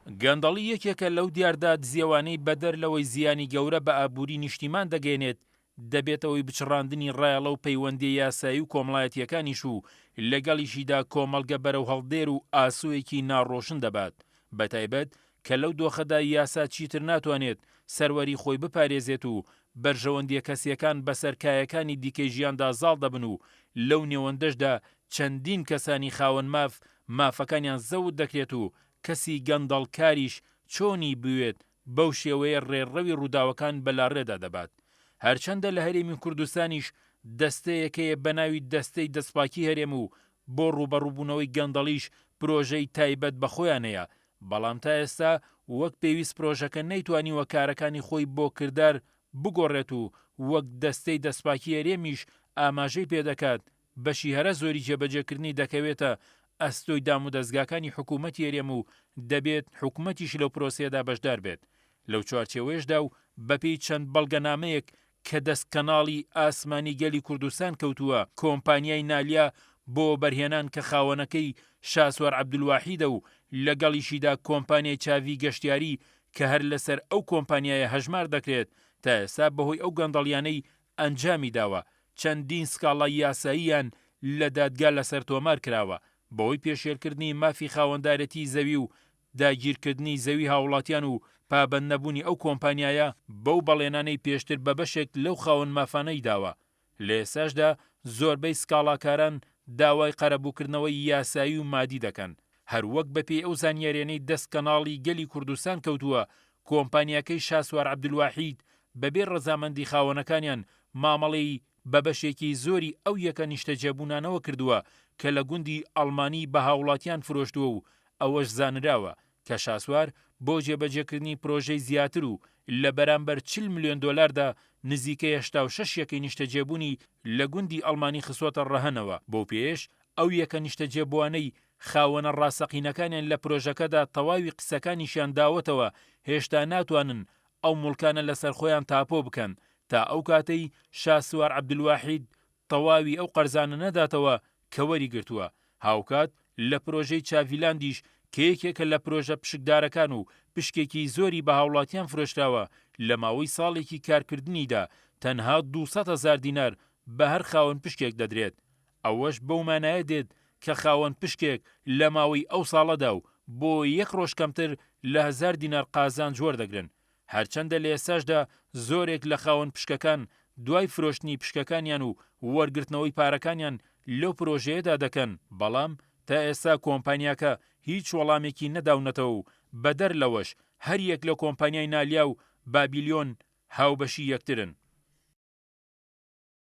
گەندەڵی یەکێکە لەو دیاردا دزیێوانەی بەدەر لەوەی زیانی گەورە بە ئابووری نیشتیمان دەگەێنێت دەبێتەوەی بچڕاندنی ڕایەڵە و پەیوەندی یاسایی و کۆمەڵایەتیەکانیش و لەگەڵیشیدا کۆمەڵگە بەرەو هەڵدێر و ئاسوویەکی ناڕۆشن دەبات بەتایبەت کە لەو دۆخەدا یاسا چیتر ناتوانێت سەروەری خۆی بپارێزێت و بەرژەوەندیە کەسیەکان بەسەرکایەکانی دیکەی ژیاندا زاڵ دەبن و لەو نێوەندەشدا چەندین کەسانی خاوەن مافەکانیان زەوت دەکرێت و کەسی گەندەڵکاریش چۆنی بوێت بەو شێوەیە ڕێڕەوی ڕووداوەکان بەلاڕێدا دەبات هەرچەندە لە هەرێمی کوردستانیش دەستەیەکەیە بەناوی دەستەی دەستپاکی هەرێم و بۆ ڕوبەڕووبوونەوەی گەندەڵیش پرۆژەی تایبەت بە خۆیانەیە بەڵام تا ئێستا وەک پێویست پرۆژەکە نەیتوانیوە کارەکانی خۆی بۆ کردار بگۆڕێت و وەک دەستەی دەستپاکی هەرێمیش ئاماژەی پێدەکات بەشی هەرە زۆری جێبەجێکردنی دەکەوێتە ئەستۆی دام و دەستگاکانی حکوومەتی هەرێم و دەبێت حکوومەتیش لەو پرۆسەیەدا بەشدار بێت لەو چوارچێوەیەشدا و بەپێی چەند بەڵگەنامەیەک کە دەستکەناڵی ئاسمانی گەلی کوردستان کەوتووە کۆمپانیای نالیا بۆ بەرهێنان کە خاوەنەکەی شاسوار عەبدولواحیدە و لەگەڵیشیدا کۆمپانیای چاوی گەشتیاری کە هەر لەسەر ئەو کۆمپانیایە هەژمار دەکرێت تا ئێستا بەهۆی ئەو گەندەڵیانەی ئەنجامی داوە چەندین سکاڵای یاساییان لە دادگا لەسەر تۆمار کراوە بەوەی پێشێلکردنی مافی خاوەندارەتی زەوی و داگیرکردنی زەوی هاوڵاتیان و پابەند نەبوونی ئەو کۆمپانیایە بەو بەڵێنانەی پێشتر بە بەشێک لەو خاوەن مافانەی داوە لە ئێستاشدا زۆربەی سکاڵاکاران داوای قەرەبووکردنەوەی یاسایی و مادی دەکەن هەروەک بەپێی ئەو زانیاریانەی دەستکەناڵی گەلی کوردستان کەوتووە کۆمپانیاکەی شاسوار عەبدولواحید بەبێ ڕەزامەندی خاوەنەکانیان مامەڵەی بە بەشێکی زۆری ئەو یەکە نیشتە جێبوونانەوە کردووە کە لە گوندی ئەڵمانی بە هاوڵاتیان فرۆشتووە و ئەوەش زانراوە کە شاسوار بۆ جێبەجێکردنی پرۆژەی زیاتر و لە بەرامبەر 40 ملیۆن دۆلاردا نزیکەی 86 یەکەی نیشتە جێبوونی لە گوندی ئەڵمانی خستوەتە ڕەهەنەوە بۆ پێش ئەو یەکە نیشتە جێبوانەی خاوەنە ڕاستەقینەکانیان لە پرۆژەکەدا تەواوی قسەکانیشیان داوەتەوە هێشتا ناتوانن ئەو مڵکانە لەسەر خۆیان تاپۆ بکەن تا ئەو کاتەی شاسوار عەبدولواحید تەواوی ئەو قەرزانە نەداتەوە کە وەری گرتووە هاوکات لە پرۆژەی چاڤیلاندیش کە یەکێکە لە پرۆژە پشکدارەکان و پشکێکی زۆری بە هاوڵاتیان فرۆشراوە لە ماوەی ساڵێکی کارکردنیدا تەنها 200,000 دینار بە هەر خاوەن پشکێک دەدرێت ئەوەش بەو مانایە دێت کە خاوەن پشکێک لە ماوەی ئەو ساڵەدا و بۆ یەک ڕۆژ کەمتر لە 1000 دینار قازان جوەردەگرن هەرچەندە لە ئێستاشدا زۆرێک لە خاوەن پشکەکان دوای فرۆشتنی پشکەکانیان و وەرگرتنەوەی پارەکانیان لەو پرۆژەیەدا دەکەن بەڵام تا ئێستا کۆمپانیاکە هیچ وەڵامێکی نەداونەتەوە و بەدەر لەوەش هەر یەک لە کۆمپانیای نالیا و بابیلیۆن هاوبەشی یەکترن